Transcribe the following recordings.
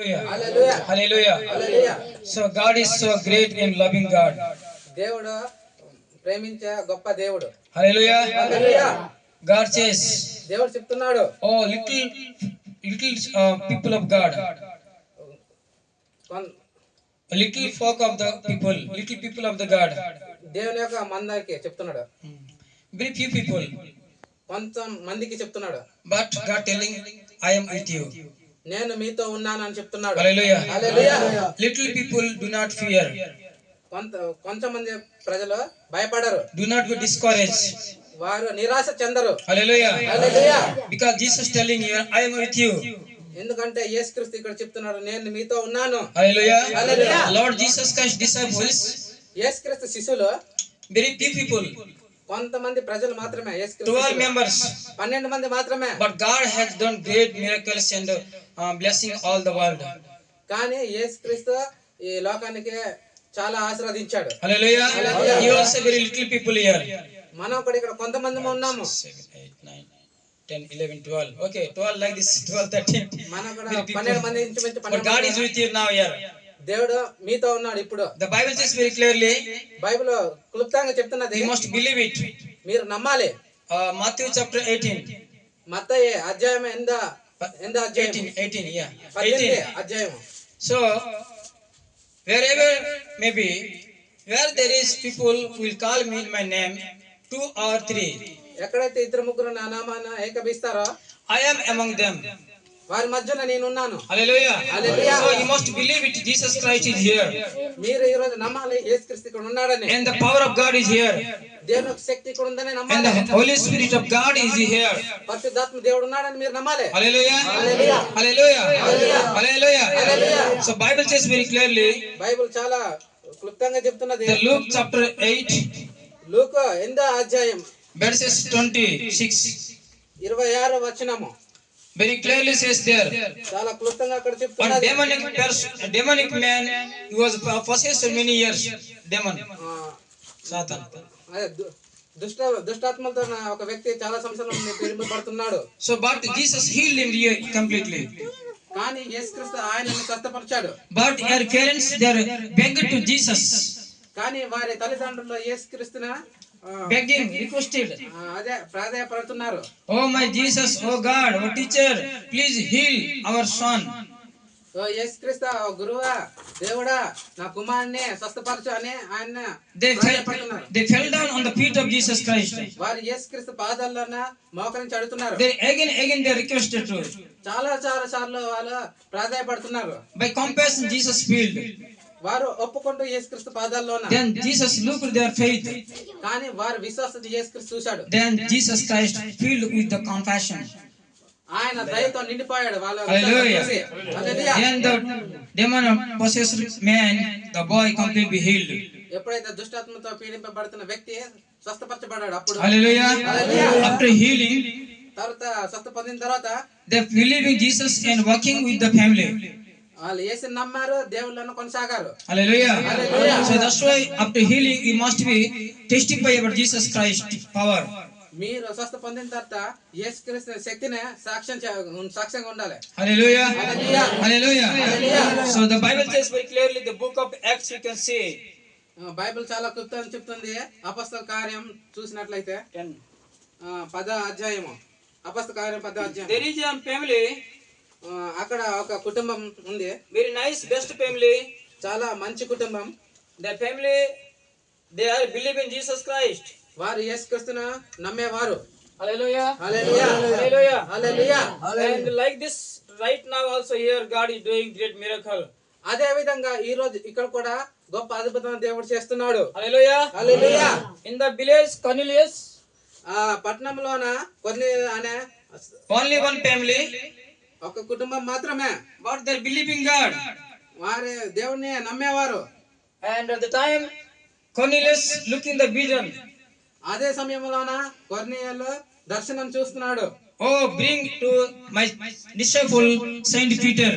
Hallelujah. Hallelujah. Hallelujah. So God is so great and loving God. దేవుడు ప్రేమించే గొప్ప దేవుడు. Hallelujah. Hallelujah. God says, దేవుడు చెప్తున్నాడు, oh little people of God, little folk of the people, little people of the God, దేవుని యొక్క మందకి చెప్తున్నాడు, very few people, కొంచెం మందికి చెప్తున్నాడు. but God telling, I am with you. నేను మీతో ఉన్నాను అని చెప్తున్నాడు. Hallelujah. Hallelujah. Little people do not fear, కొంచెం మంది ప్రజలు భయపడరు, do not be discouraged. వారు నిరాశ చెందరు. Hallelujah. Hallelujah. Because Jesus telling you, I am with you. ఎందుకంటే యేసుక్రీస్తు ఇక్కడ చెప్తున్నాడు, నేను మీతో ఉన్నాను. Hallelujah. Hallelujah. Lord Jesus Christ disciples, యేసుక్రీస్తు శిష్యులు very few people, కొంతమంది ప్రజలు మాత్రమే, 12 members, 12 మంది మాత్రమే. but God has done great miracles and blessing all the world. కానీ యేసుక్రీస్తు ఈ లోకానికి చాలా ఆశీర్వదించాడు. Hallelujah. Hallelujah. You also very little people here. మనం కూడా ఇక్కడ కొంతమంది ఉన్నాము. 7, 8, 9, 10, 11, 12. Okay, 12 like this, 12, 13. మనం కూడా Very people. 12 మంది ఇంచుమించు But 12 God is with you now here. దేవుడు మీతో ఉన్నాడు ఇప్పుడు. The Bible says very clearly, Bible క్లుప్తంగా చెప్తున్నది, you must believe it. మీరు నమ్మాలి. Matthew chapter 18. మత్తయి అధ్యాయం ఎంత అధ్యాయం? 18, yeah. 18 18. అధ్యాయం. So, wherever maybe, where there is people who will call me in my name, 2 or 3, ఎక్కడైతే ఇద్దరు ముగ్గురు నా నామాన ఏకభిస్తారో I am among them. వారి మధ్యలో నేనున్నాను. Hallelujah. Hallelujah. So you must believe it. Jesus Christ is here. మీరు ఈ రోజు నమ్మాలి, యేసుక్రీస్తు ఇక్కడ ఉన్నాడని. And the power of God is here. దేవుని యొక్క శక్తి ఇక్కడ ఉందని And నమ్మాలి. the Holy Spirit of God is here. పరిశుద్ధాత్మ దేవుడు ఉన్నాడని మీరు నమ్మాలి. Hallelujah. Hallelujah. Hallelujah. Hallelujah. Hallelujah. Hallelujah. So Bible says very clearly, Bible చాలా క్లుప్తంగా చెప్తున్నది. the Luke chapter 8, లూకా 8వ అధ్యాయం verses 26, 26వ వచనము very clearly says there, చాలా క్లుప్తంగా అక్కడ one చెప్తున్నది. demonic man, he was possessed for many years. Demon, Satan. అదే దుష్టాత్మలతో ఒక వ్యక్తి చాలా సంవత్సరాల నుండి పీడింపబడుతున్నాడు. So but Jesus healed him completely. కానీ యేసుక్రీస్తు ఆయనను స్వస్థపరిచాడు. But her parents, they begged to Jesus, కానీ వారి తల్లిదండ్రులు యేసుక్రీస్తును begging, requested, అదే ప్రాధేయపడుతున్నారు. oh my Jesus, oh God, oh teacher, please heal our son. ఓ యేసుక్రీస్తు, ఓ గురువా, దేవుడా, నా కుమారుని స్వస్థపరచు అని ఆయన ప్రాధేయపడుతున్నారు. They fell down on the feet of Jesus Christ. వారు యేసుక్రీస్తు పాదాల్లోన మోకరించి అడుగుతున్నారు. They again they requested to. చాలా సార్లు వాళ్ళు ప్రాధేయపడుతున్నారు. By compassion Jesus healed. వారు ఒప్పుకుంటూ యేసుక్రీస్తు పాదాల్లోన. Then Jesus looked their faith. కానీ వారి విశ్వాసత యేసుక్రీస్తు చూశాడు. Then Jesus Christ filled with the compassion. ఆయన దయతో నిండిపోయాడు వాళ్ళ Hallelujah. చూసి. Hallelujah. Then the demon possessed man, the boy completely healed. ఎప్పుడైతే దుష్టాత్మతో పీడింపబడుతున్న వ్యక్తి స్వస్థపరచబడ్డాడు అప్పుడు. Hallelujah. Hallelujah. After healing, తర్వాత స్వస్థ పొందిన తర్వాత they believing Jesus and working with the family. వాళ్ళు యేసుని నమ్మారు, దేవుళ్ళను కొనసాగారు. Hallelujah. Hallelujah. So that's why after healing we must be testify about Jesus Christ power. మీరు స్వస్థ పొందిన తర్వాత యేసుక్రీస్తు శక్తిని సాక్ష్యంగా ఉండాలి. Hallelujah. Hallelujah. Hallelujah. Hallelujah. So the Bible says very clearly, the book of Acts we can see. Bible చాలా క్లుప్తంగా చెప్తుంది. అపొస్తల కార్యం చూసినట్లయితే 10వ అధ్యాయము, అపొస్తల కార్యం 10వ అధ్యాయం. There is a family, అక్కడ ఒక కుటుంబం ఉంది, very nice, best family. చాలా మంచి కుటుంబం. The family, they are believing Jesus Christ. వారు యేసుక్రీస్తును నమ్మేవారు. Hallelujah. Hallelujah. Hallelujah. Hallelujah. And like this, right now also here God is doing great miracle. అదే విధంగా ఈ రోజు ఇక్కడ కూడా గొప్ప అద్భుతమైన దేవుడు చేస్తున్నాడు. Hallelujah. Hallelujah. In the village Cornelius, పట్టణంలోన కొన్ని అనే only one family, ఒక కుటుంబం మాత్రమే, but they are believing God. వారి దేవుణ్ణి నమ్మేవారు. And at the time Cornelius looking the vision, అదే సమయంలోన కొర్నేలియు దర్శనం చూస్తున్నాడు. oh bring to my disciple Saint Peter,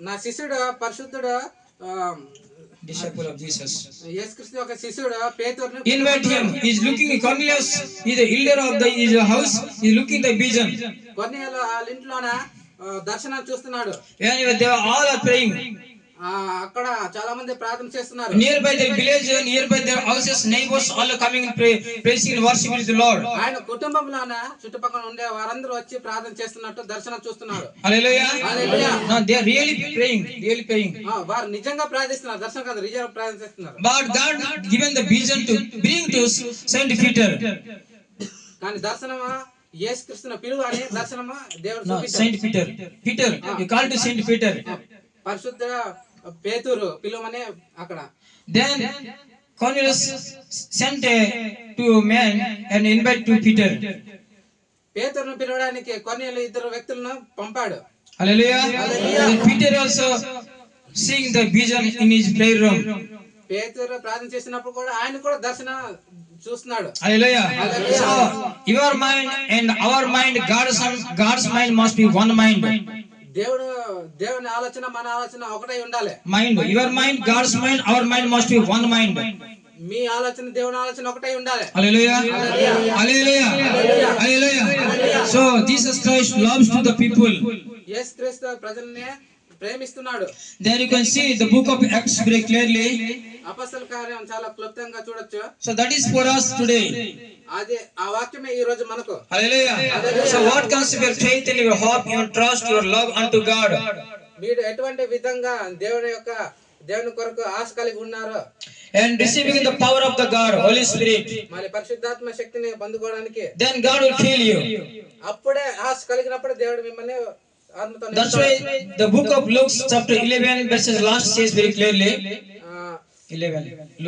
నా శిష్యుడు పరిశుద్ధుడు disciple of Jesus, యేసుక్రీస్తు యొక్క శిష్యుడు పేతురును invite him. He is looking, Cornelius is the elder of the his house, he is looking the vision. కొర్నేలియు వాళ్ళ ఇంట్లోన దర్శనాన్ని చూస్తున్నాడు. When they all are praying, అక్కడ చాలా మంది ప్రార్థన చేస్తున్నారు. nearby their village, nearby their houses, neighbors, all are coming and praising and worshiping the Lord. ఆయన కుటుంబంలోన చుట్టుపక్కల ఉండే వారందరూ వచ్చి ప్రార్థన చేస్తున్నట్టు దర్శనం చూస్తున్నారు. Hallelujah. Hallelujah. No, they are really praying. వారు నిజంగా ప్రార్థిస్తున్నారు, దర్శనం కాదు, నిజంగా ప్రార్థన చేస్తున్నారు. But God given the vision to bring to Saint Peter. కానీ దర్శనమా యేసుక్రీస్తున పిలువ అని దర్శనమా దేవుడు No, చూపించాడు. Saint Peter. You call to Saint Peter. పరిశుద్ధ పేతురు పిలువమనే అక్కడ. Then Cornelius sent to man and invite to Peter. పేతురును పిలవడానికి కొర్నేలు ఇద్దరు వ్యక్తులను పంపాడు. Hallelujah. And Peter also seeing the vision in his prayer room. పేతురు ప్రార్థన చేసినప్పుడు కూడా ఆయన కూడా దర్శనం చూస్తున్నాడు. Hallelujah. So your mind and our mind, God's mind must be one mind. దేవుని ఆలోచన మన ఆలోచన ఒకటే ఉండాలి. Mind, your mind, God's mind, our mind must be one mind. మీ ఆలోచన దేవుని ఆలోచన ఒకటే ఉండాలి. Hallelujah. Hallelujah. Hallelujah. So Jesus Christ loves to the people. యేసుక్రీస్తు ప్రజల్ని ప్రేమిస్తున్నాడు. There you can see the book of Acts very clearly. అపొస్తలుల కార్యం చాలా క్లుప్తంగా చూడొచ్చు. So that is for us today. అది ఆ వాక్యమే ఈ రోజు మనకు. Hallelujah. So what comes with your faith and your hope, your trust, your love unto God? మీరు ఎటువంటి విధంగా దేవుని కొరకు ఆశ కలిగి ఉన్నారు, And receiving the power of the God, Holy Spirit. మరి పరిశుద్ధాత్మ శక్తిని పొందుకోవడానికి Then God will fill you. అప్పుడే ఆశ కలిగినప్పుడు దేవుడు మిమ్మల్ని ఆత్మతో That's why the book of Luke chapter 11 verses last says very clearly. 11. Luke.